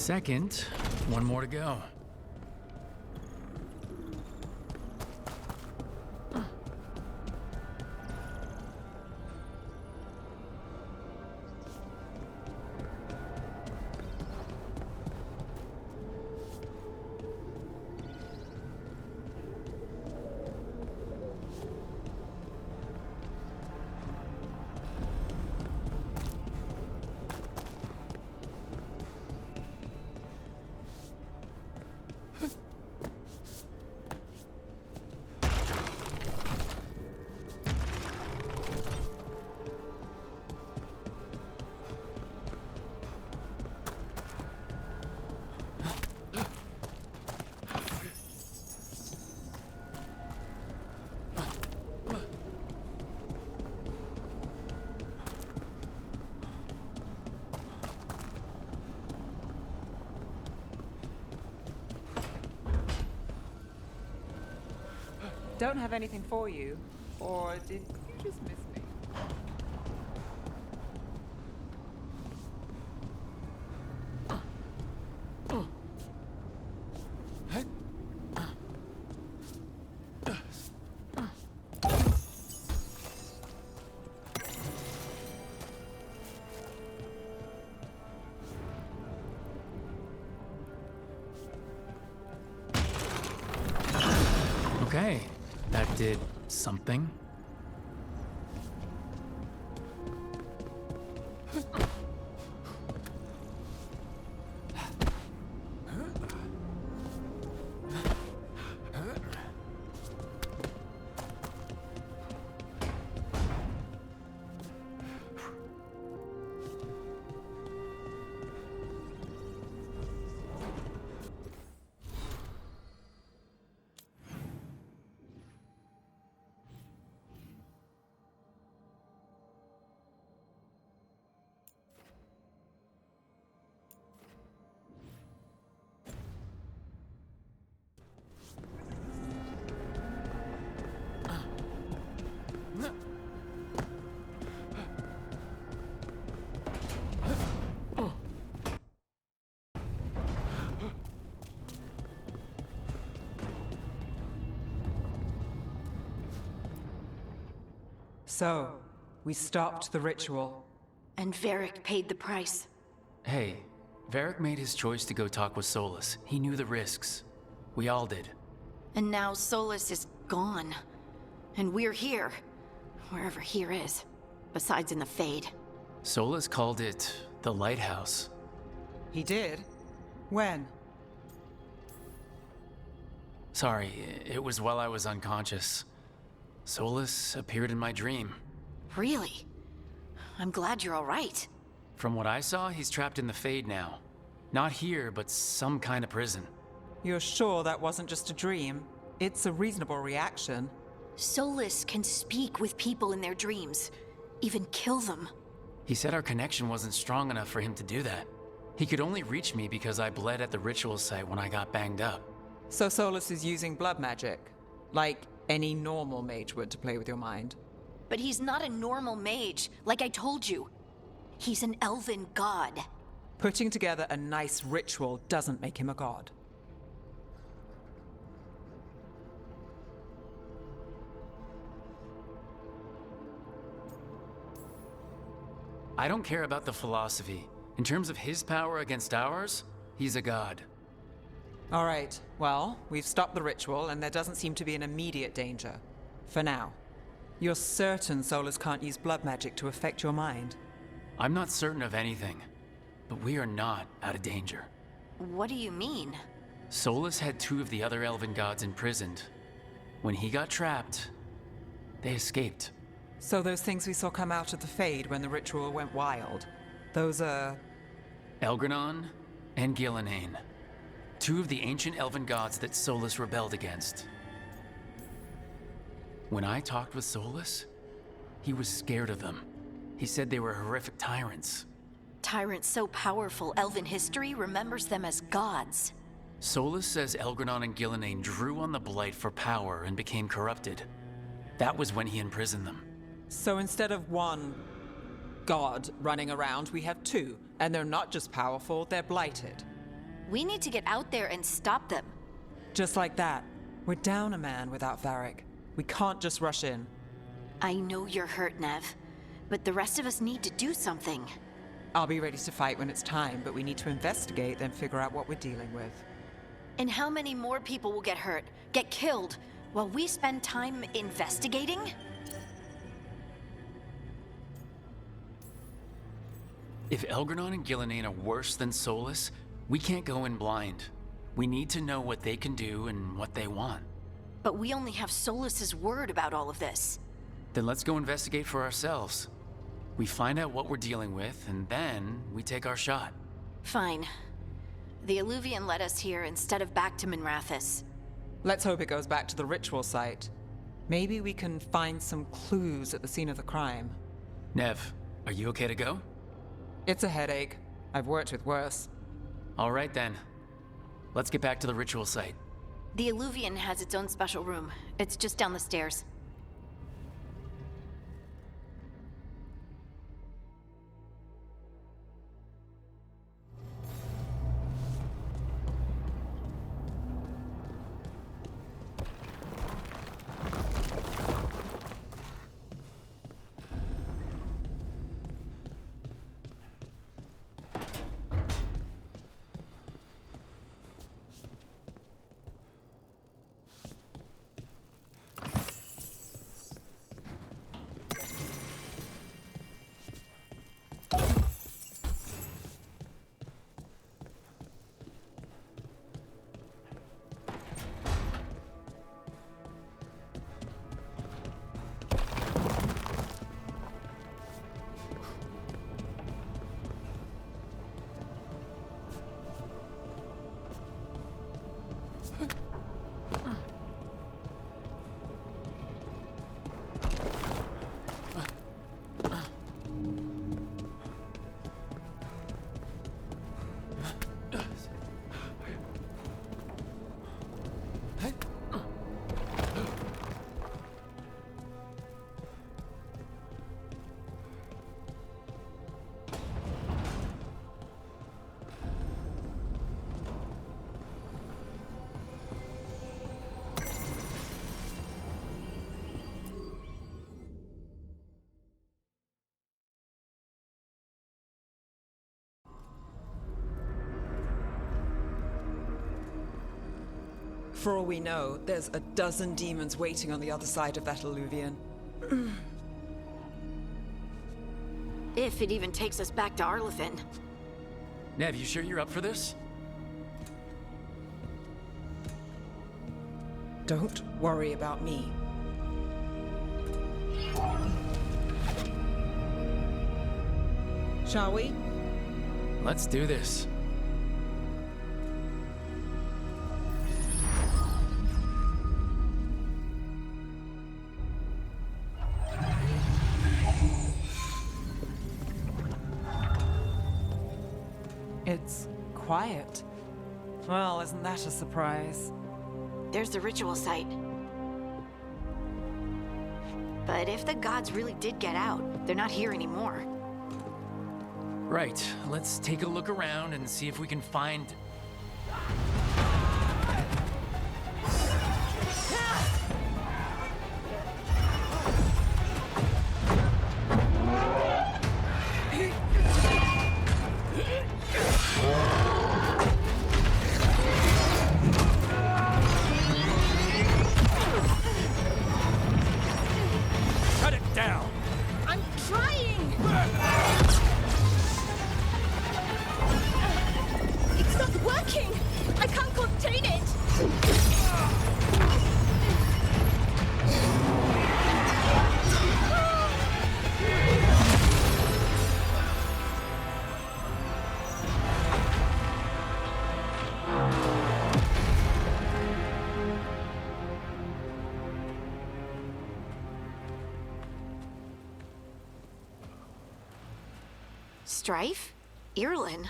second. One more to go. Don't have anything for you, or did you just miss me? Okay, that did something. So, we stopped the ritual. And Varric paid the price. Hey, Varric made his choice to go talk with Solus. He knew the risks. We all did. And now Solus is gone. And we're here. Wherever here is. Besides in the Fade. Solus called it the Lighthouse. He did? When? Sorry, it was while I was unconscious. Solus appeared in my dream. Really? I'm glad you're all right. From what I saw, he's trapped in the Fade now. Not here, but some kind of prison. You're sure that wasn't just a dream? It's a reasonable reaction. Solus can speak with people in their dreams. Even kill them. He said our connection wasn't strong enough for him to do that. He could only reach me because I bled at the ritual site when I got banged up. So Solus is using blood magic? Like any normal mage would to play with your mind? But he's not a normal mage, like I told you. He's an elven god. Putting together a nice ritual doesn't make him a god. I don't care about the philosophy. In terms of his power against ours, he's a god. All right, well, we've stopped the ritual and there doesn't seem to be an immediate danger. For now. You're certain Solus can't use blood magic to affect your mind? I'm not certain of anything, but we are not out of danger. What do you mean? Solus had two of the other elven gods imprisoned. When he got trapped, they escaped. So those things we saw come out of the Fade when the ritual went wild, those are... Elgranon and Gillenane. Two of the ancient elven gods that Solus rebelled against. When I talked with Solus, he was scared of them. He said they were horrific tyrants. Tyrants so powerful, elven history remembers them as gods. Solus says Elgranon and Gillenane drew on the Blight for power and became corrupted. That was when he imprisoned them. So instead of one god running around, we have two. And they're not just powerful, they're blighted. We need to get out there and stop them. Just like that. We're down a man without Varric. We can't just rush in. I know you're hurt, Nev, but the rest of us need to do something. I'll be ready to fight when it's time, but we need to investigate, then figure out what we're dealing with. And how many more people will get hurt, get killed, while we spend time investigating? If Elgranon and Gillenane are worse than Solus, we can't go in blind. We need to know what they can do and what they want. But we only have Solus's word about all of this. Then let's go investigate for ourselves. We find out what we're dealing with, and then we take our shot. Fine. The Illuvian led us here instead of back to Minrathous. Let's hope it goes back to the ritual site. Maybe we can find some clues at the scene of the crime. Nev, are you okay to go? It's a headache. I've worked with worse. All right then. Let's get back to the ritual site. The Illuvian has its own special room. It's just down the stairs. For all we know, there's a dozen demons waiting on the other side of that Illuvian. If it even takes us back to Arlethan. Nev, you sure you're up for this? Don't worry about me. Shall we? Let's do this. It's quiet. Well, isn't that a surprise? There's the ritual site. But if the gods really did get out, they're not here anymore. Right, let's take a look around and see if we can find... Cut it down! I'm trying! It's not working! I can't contain it! Strife? Irlin?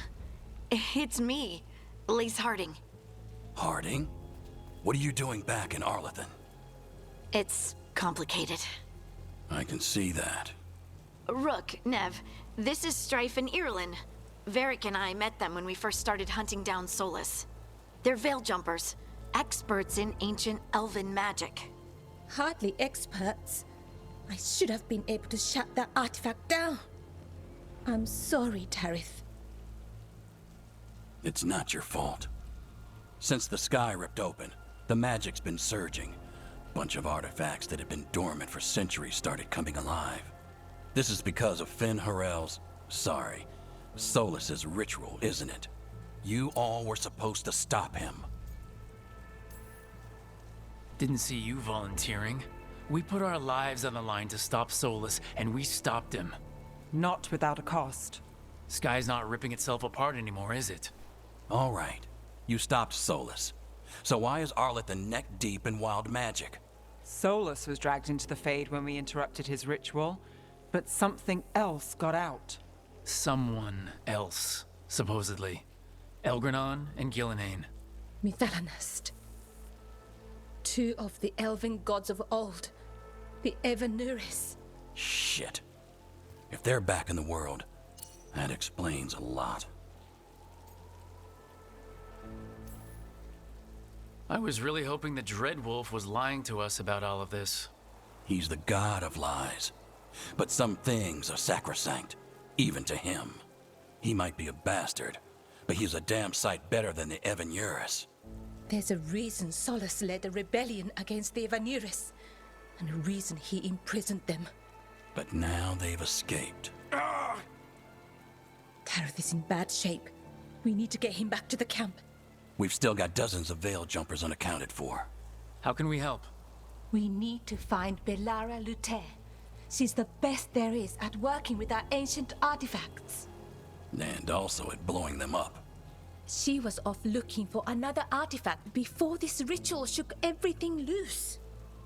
It's me, Lace Harding. Harding? What are you doing back in Arlethan? It's complicated. I can see that. Rook, Nev, this is Strife and Irlin. Varric and I met them when we first started hunting down Solus. They're veil jumpers, experts in ancient elven magic. Hardly experts. I should have been able to shut that artifact down. I'm sorry, Tarith. It's not your fault. Since the sky ripped open, the magic's been surging. Bunch of artifacts that had been dormant for centuries started coming alive. This is because of Solus's ritual, isn't it? You all were supposed to stop him. Didn't see you volunteering. We put our lives on the line to stop Solus, and we stopped him. Not without a cost. Sky's not ripping itself apart anymore, is it? All right, you stopped Solus. So why is Arleth neck deep in wild magic? Solus was dragged into the Fade when we interrupted his ritual, but something else got out. Someone else, supposedly. Elgranon and Gillenane. Mithalanast. Two of the elven gods of old. The Evanuris. Shit. If they're back in the world, that explains a lot. I was really hoping the Dreadwolf was lying to us about all of this. He's the god of lies. But some things are sacrosanct, even to him. He might be a bastard, but he's a damn sight better than the Evanuris. There's a reason Solus led a rebellion against the Evanuris, and a reason he imprisoned them. But now they've escaped. Tarith is in bad shape. We need to get him back to the camp. We've still got dozens of veil jumpers unaccounted for. How can we help? We need to find Belara Luther. She's the best there is at working with our ancient artifacts. And also at blowing them up. She was off looking for another artifact before this ritual shook everything loose.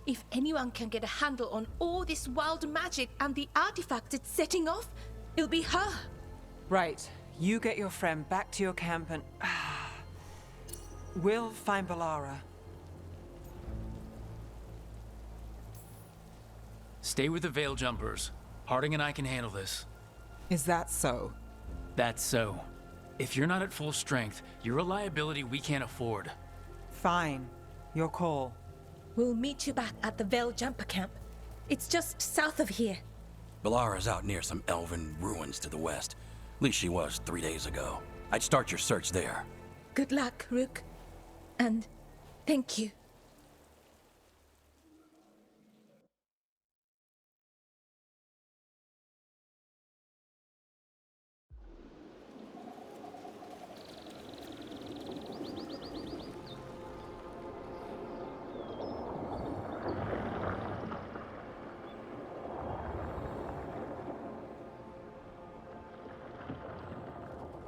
If anyone can get a handle on all this wild magic and the artifacts it's setting off, it'll be her. Right, you get your friend back to your camp and... we'll find Belara. Stay with the Veil Jumpers. Harding and I can handle this. Is that so? That's so. If you're not at full strength, you're a liability we can't afford. Fine. Your call. We'll meet you back at the Veil Jumper camp. It's just south of here. Belara's out near some elven ruins to the west. At least she was 3 days ago. I'd start your search there. Good luck, Rook. And thank you.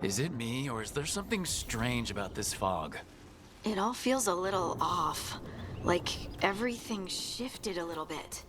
Is it me, or is there something strange about this fog? It all feels a little off. Like everything shifted a little bit.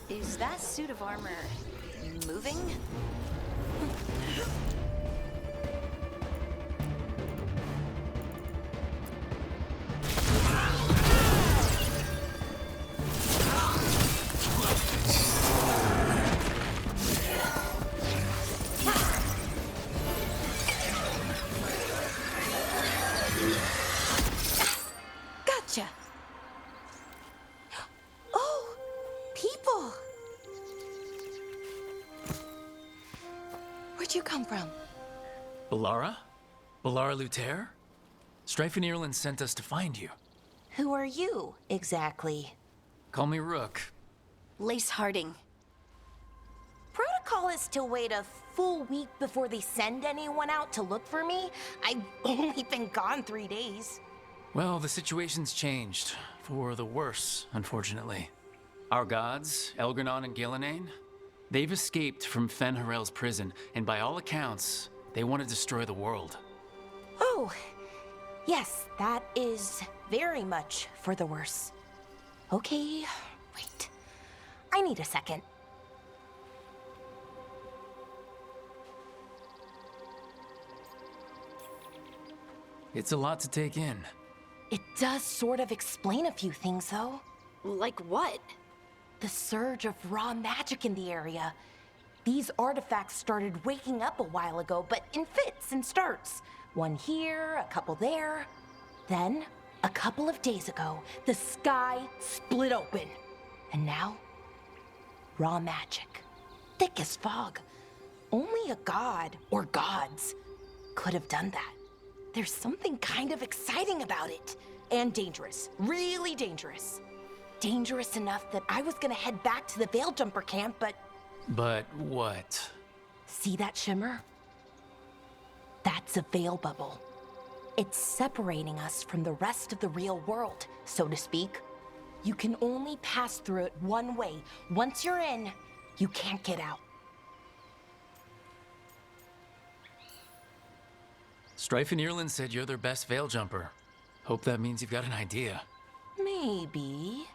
Is that suit of armor moving? Gotcha. Oh, people. Where'd you come from? Belara? Belara Luther? Strife and Ireland sent us to find you. Who are you, exactly? Call me Rook. Lace Harding. Protocol is to wait a full week before they send anyone out to look for me. I've only been gone 3 days. Well, the situation's changed. For the worse, unfortunately. Our gods, Elgranon and Gillenane, they've escaped from Fen'Harel's prison, and by all accounts, they want to destroy the world. Oh, Yes, that is very much for the worse. Okay, wait. I need a second. It's a lot to take in. It does sort of explain a few things, though. Like what? The surge of raw magic in the area. These artifacts started waking up a while ago, but in fits and starts. One here, a couple there. Then, a couple of days ago, the sky split open. And now, raw magic. Thick as fog. Only a god, or gods, could have done that. There's something kind of exciting about it. And dangerous. Really dangerous. Dangerous enough that I was gonna head back to the Veil Jumper camp, but... But what? See that shimmer? That's a veil bubble. It's separating us from the rest of the real world, so to speak. You can only pass through it one way. Once you're in, you can't get out. Strife and Irland said you're their best veil jumper. Hope that means you've got an idea. Maybe.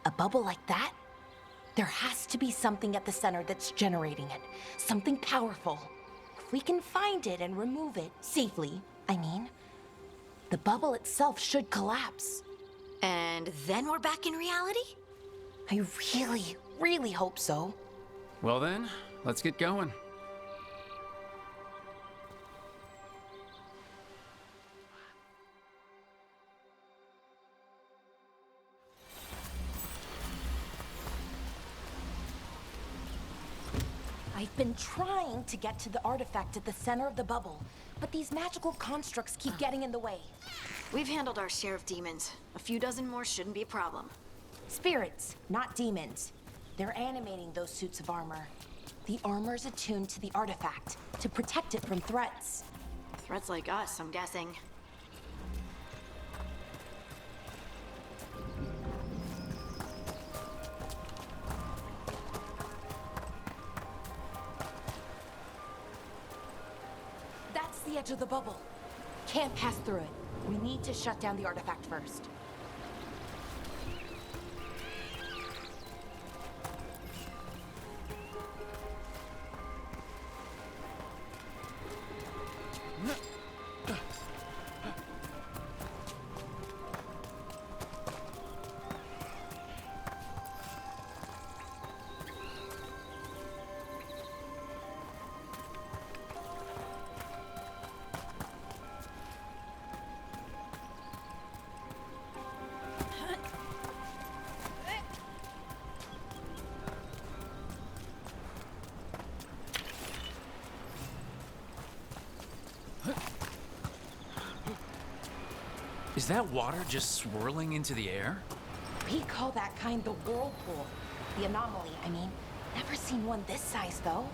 A bubble like that? There has to be something at the center that's generating it. Something powerful. If we can find it and remove it, safely, I mean, the bubble itself should collapse. And then we're back in reality? I really, really hope so. Well then, let's get going. I've been trying to get to the artifact at the center of the bubble, but these magical constructs keep getting in the way. We've handled our share of demons. A few dozen more shouldn't be a problem. Spirits, not demons. They're animating those suits of armor. The armor's attuned to the artifact to protect it from threats. Threats like us, I'm guessing. That's the edge of the bubble. Can't pass through it. We need to shut down the artifact first. Is that water just swirling into the air? We call that kind the whirlpool. The anomaly, I mean. Never seen one this size, though.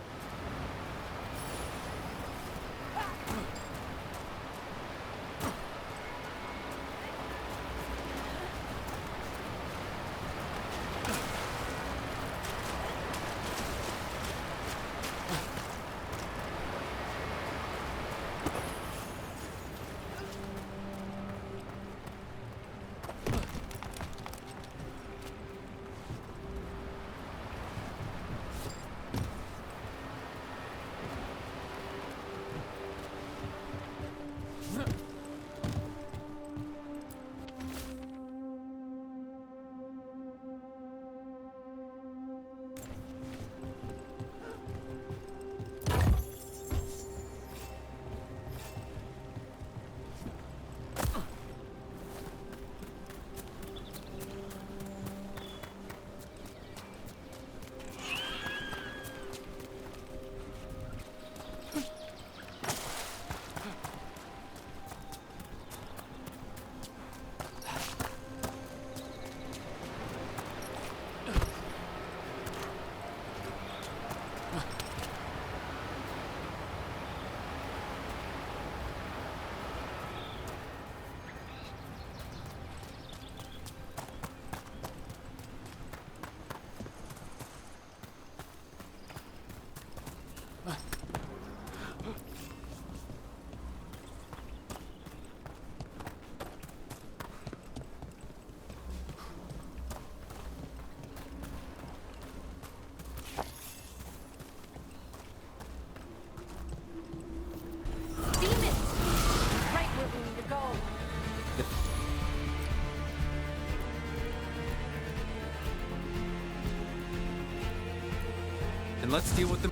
Then let's deal with them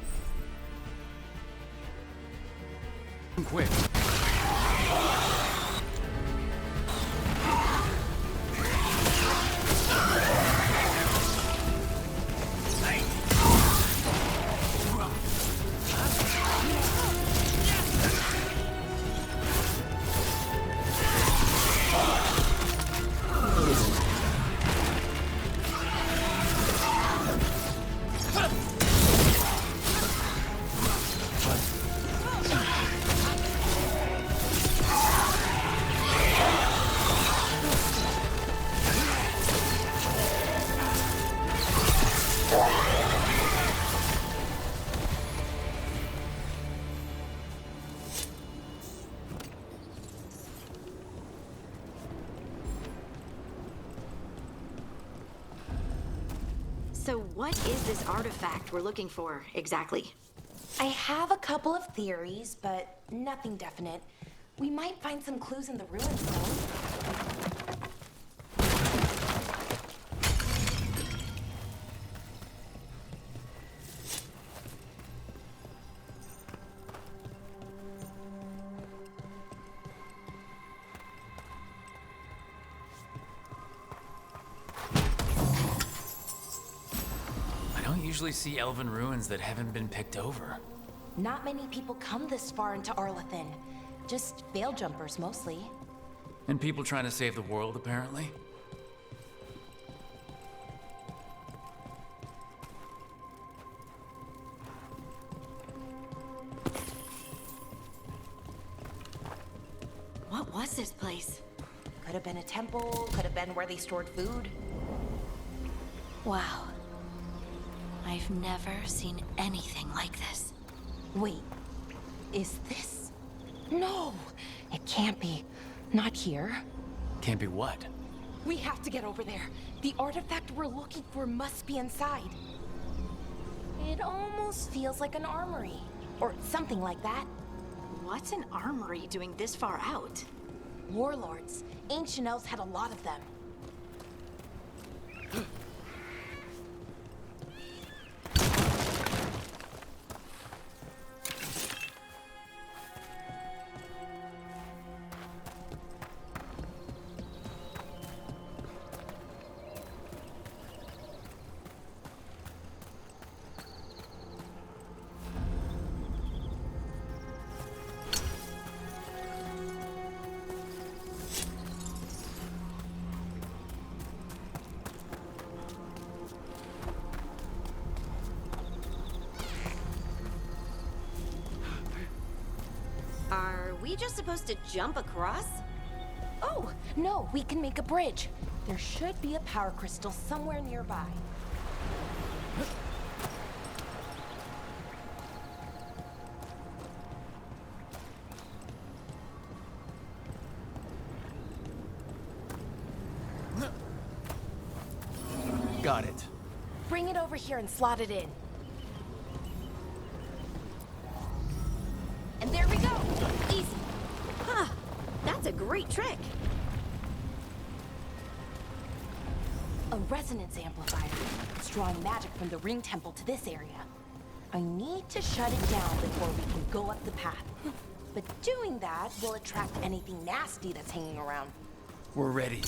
quick. So what is this artifact we're looking for, exactly? I have a couple of theories, but nothing definite. We might find some clues in the ruins, though. I don't usually see elven ruins that haven't been picked over. Not many people come this far into Arlathan. Just veil jumpers, mostly. And people trying to save the world, apparently. What was this place? Could have been a temple, could have been where they stored food. Wow. I've never seen anything like this. Wait, is this? No, it can't be. Not here. Can't be what? We have to get over there. The artifact we're looking for must be inside. It almost feels like an armory, or something like that. What's an armory doing this far out? Warlords. Ancient elves had a lot of them. Are we just supposed to jump across? Oh, no, we can make a bridge. There should be a power crystal somewhere nearby. Got it. Bring it over here and slot it in. And there we go! Easy! Huh. That's a great trick. A resonance amplifier. It's drawing magic from the ring temple to this area. I need to shut it down before we can go up the path. But doing that will attract anything nasty that's hanging around. We're ready.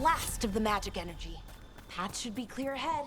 last of the magic energy. Path should be clear ahead.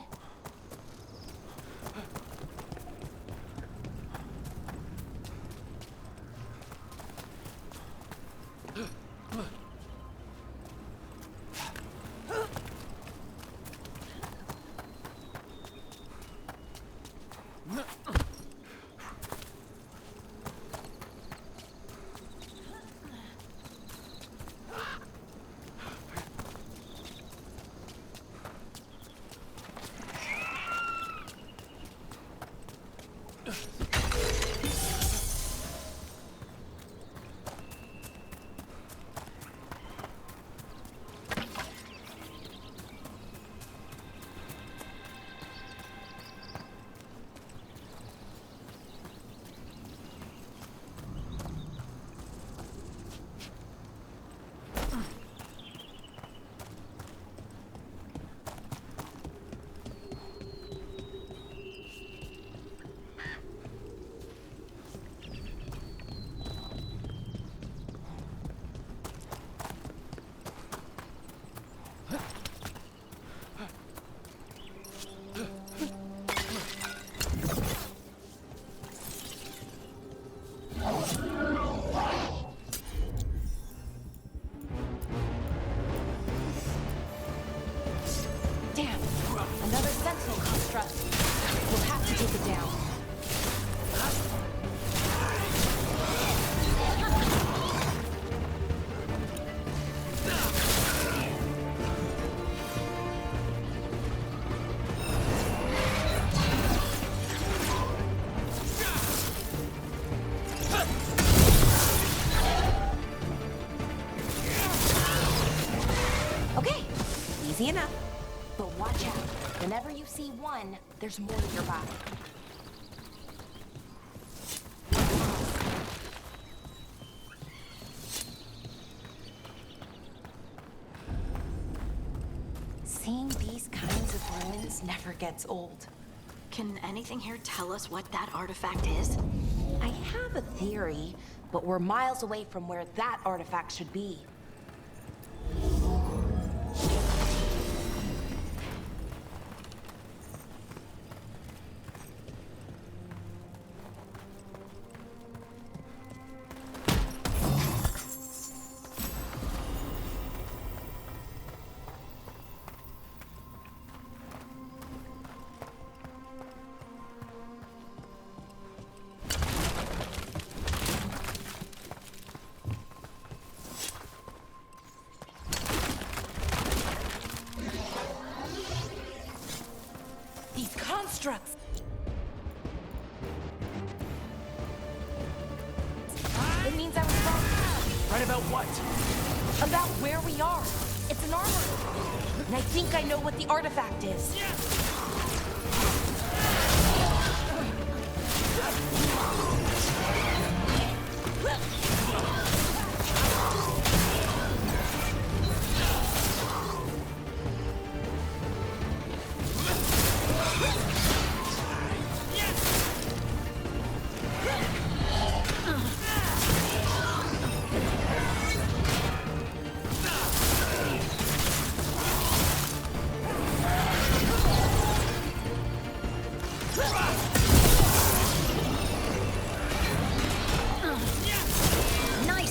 Damn! Another sentinel construct. We'll have to take it down. Okay, easy enough. But watch out. Whenever you see one, there's more nearby. Seeing these kinds of ruins never gets old. Can anything here tell us what that artifact is? I have a theory, but we're miles away from where that artifact should be. These constructs! It means I was wrong. Right about what? About where we are. It's an armor. And I think I know what the artifact is. Nice!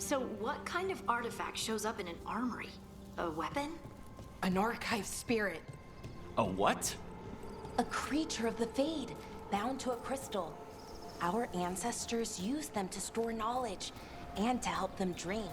So what kind of artifact shows up in an armory? A weapon? An archive spirit. A what? A creature of the Fade, bound to a crystal. Our ancestors used them to store knowledge and to help them dream.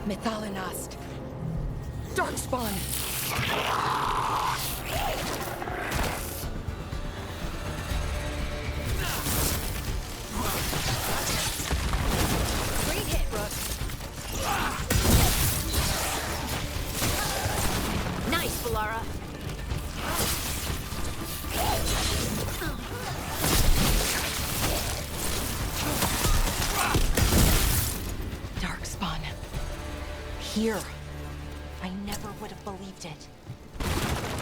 Methalinast. Darkspawn. Great hit, Rook. Nice, Valara. Darkspawn. Here. I never would have believed it.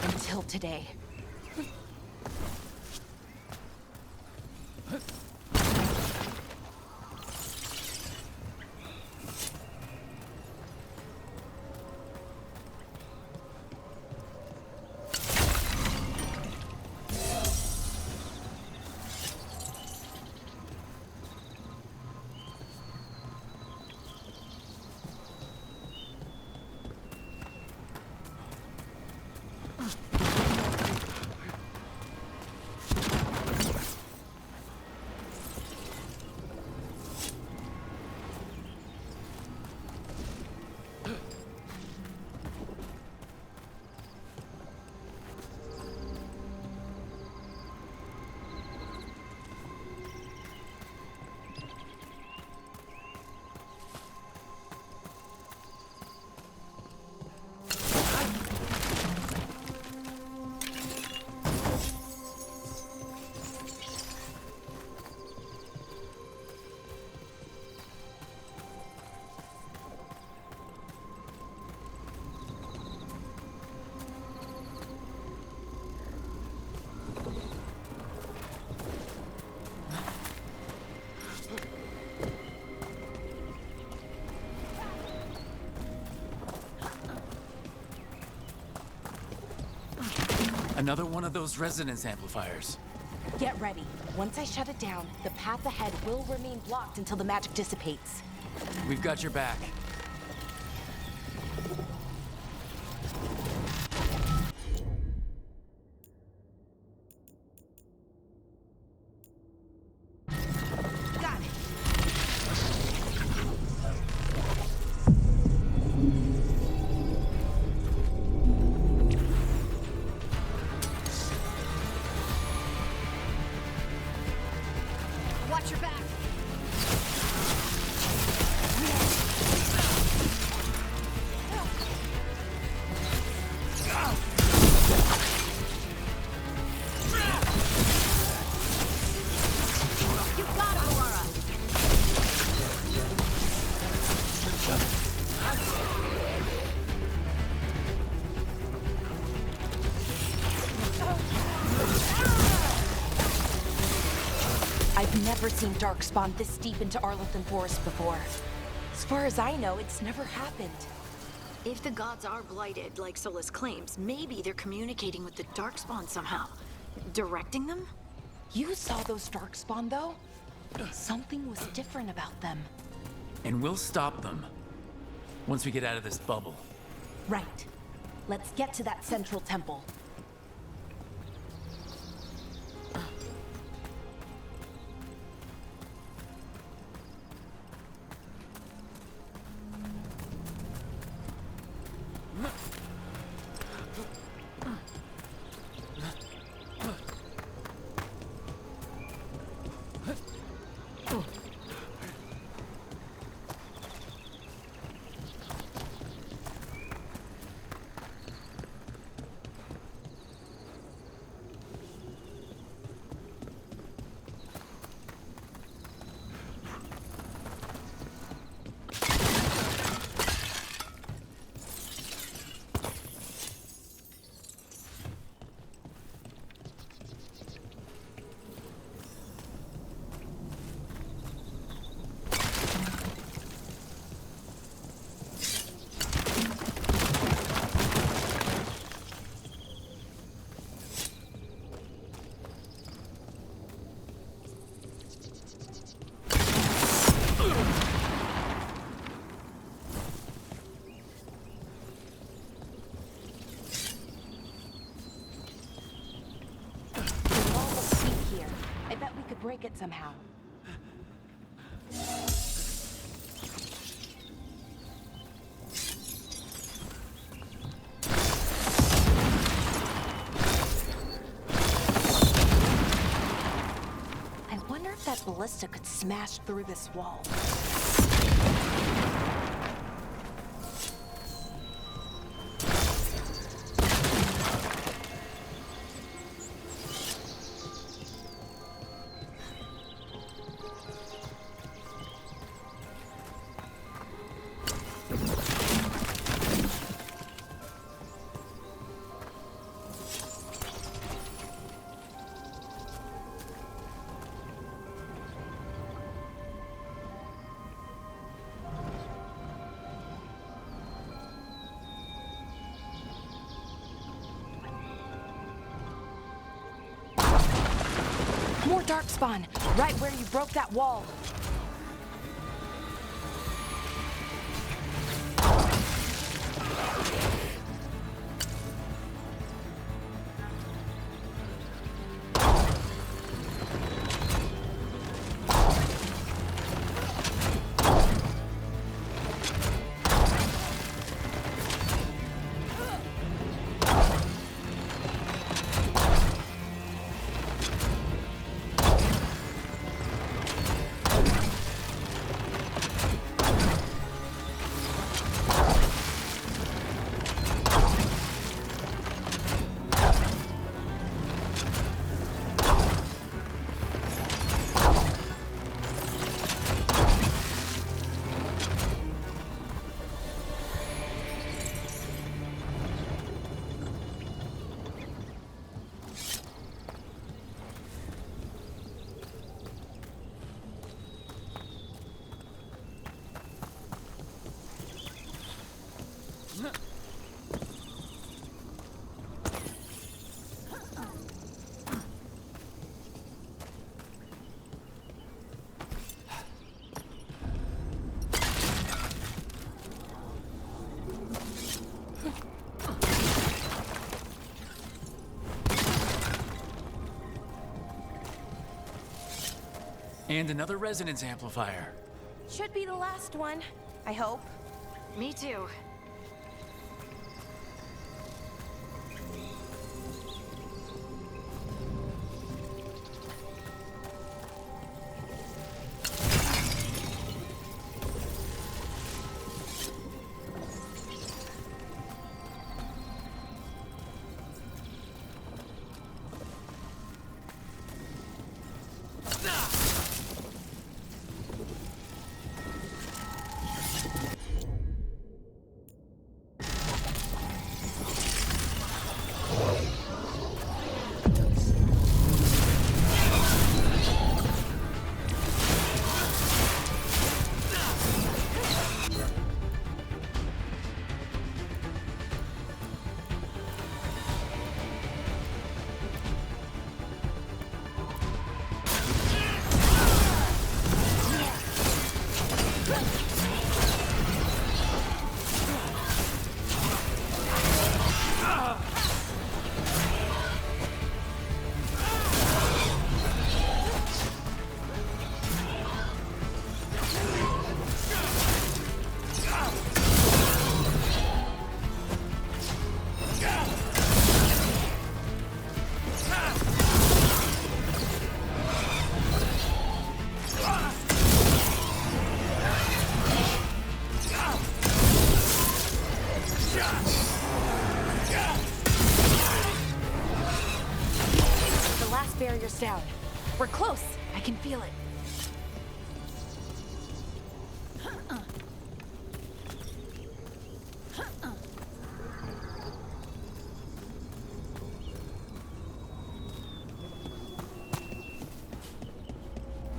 Until today. Another one of those resonance amplifiers. Get ready. Once I shut it down, the path ahead will remain blocked until the magic dissipates. We've got your back. Got it. Watch your back. You got it, Laura. I've never seen Darkspawn this deep into Arlington Forest before. As far as I know, it's never happened. If the gods are blighted, like Solus claims, maybe they're communicating with the Darkspawn somehow. Directing them? You saw those Darkspawn, though? Something was different about them. And we'll stop them once we get out of this bubble. Right. Let's get to that central temple. break it somehow. I wonder if that ballista could smash through this wall. More darkspawn, right where you broke that wall. And another resonance amplifier. Should be the last one, I hope. Me too. barrier's down. We're close. I can feel it.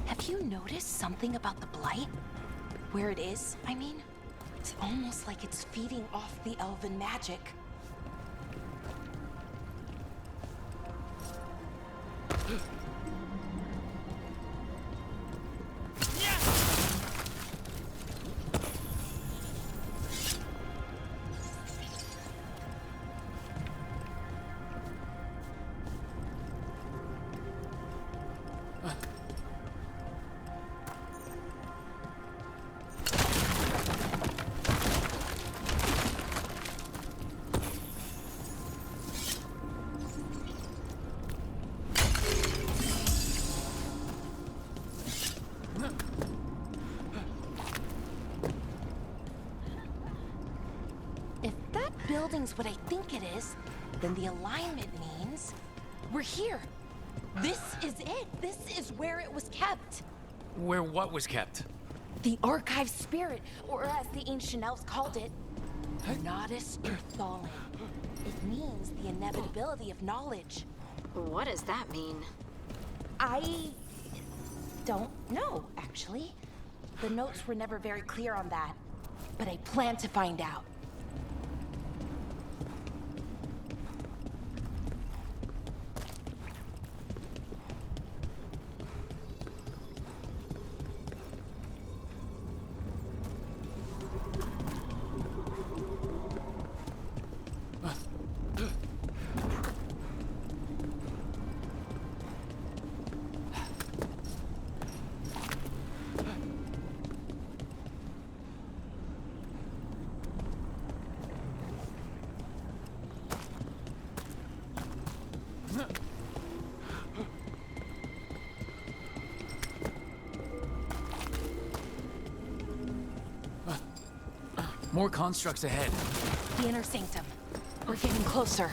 Have you noticed something about the blight? Where it is, I mean? It's almost like it's feeding off the elven magic. building's what I think it is, then the alignment means we're here. This is it. This is where it was kept. Where what was kept? The archive spirit, or as the ancient elves called it, Natus Thalin. It means the inevitability of knowledge. What does that mean? I don't know, actually. The notes were never very clear on that, but I plan to find out. More constructs ahead. The inner sanctum. We're getting closer.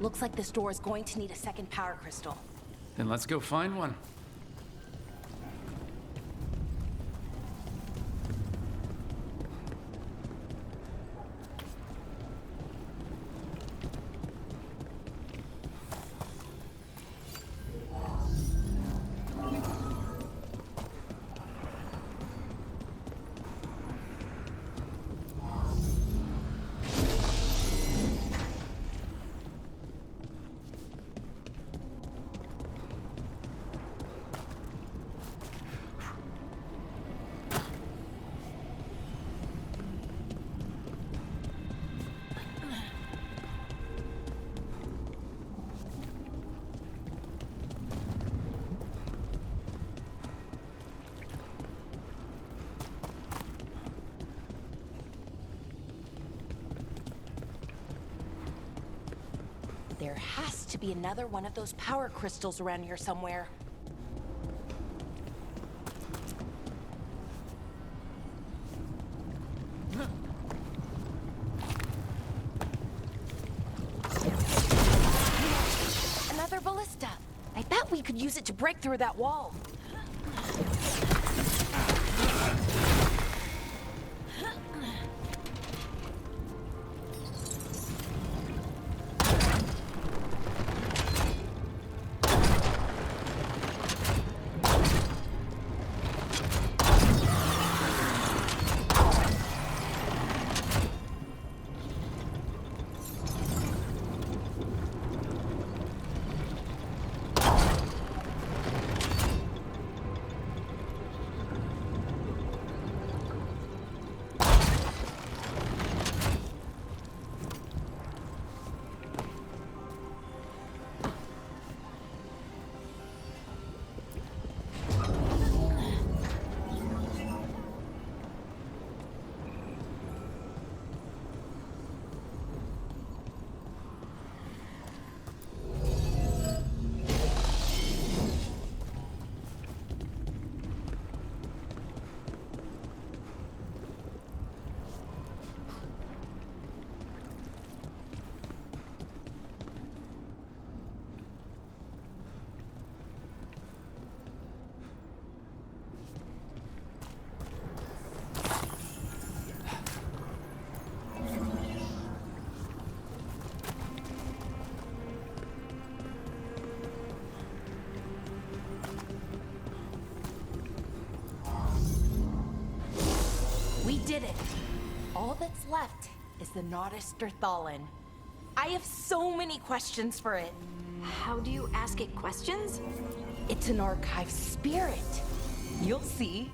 Looks like this door is going to need a second power crystal. Then let's go find one. There has to be another one of those power crystals around here somewhere. Another ballista. I bet we could use it to break through that wall. that's left is the Nodus Derthalin. I have so many questions for it. How do you ask it questions? It's an archive spirit. You'll see.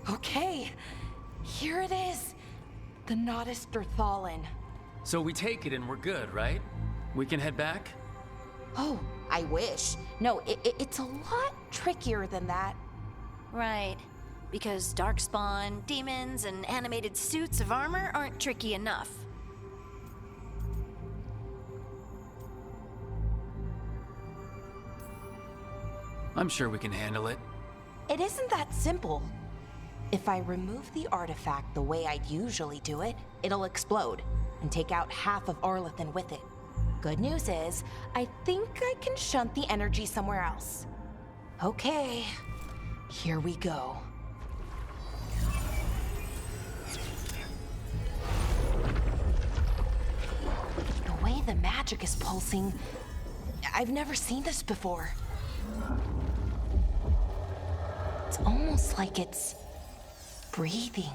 Okay, here it is. The Nodus Derthalin. So we take it and we're good, right? We can head back? Oh, I wish. No, it's a lot trickier than that. Right. Because darkspawn, demons, and animated suits of armor aren't tricky enough. I'm sure we can handle it. It isn't that simple. If I remove the artifact the way I'd usually do it, it'll explode and take out half of Arlethan with it. Good news is, I think I can shunt the energy somewhere else. Okay, here we go. The way the magic is pulsing, I've never seen this before. It's almost like it's breathing.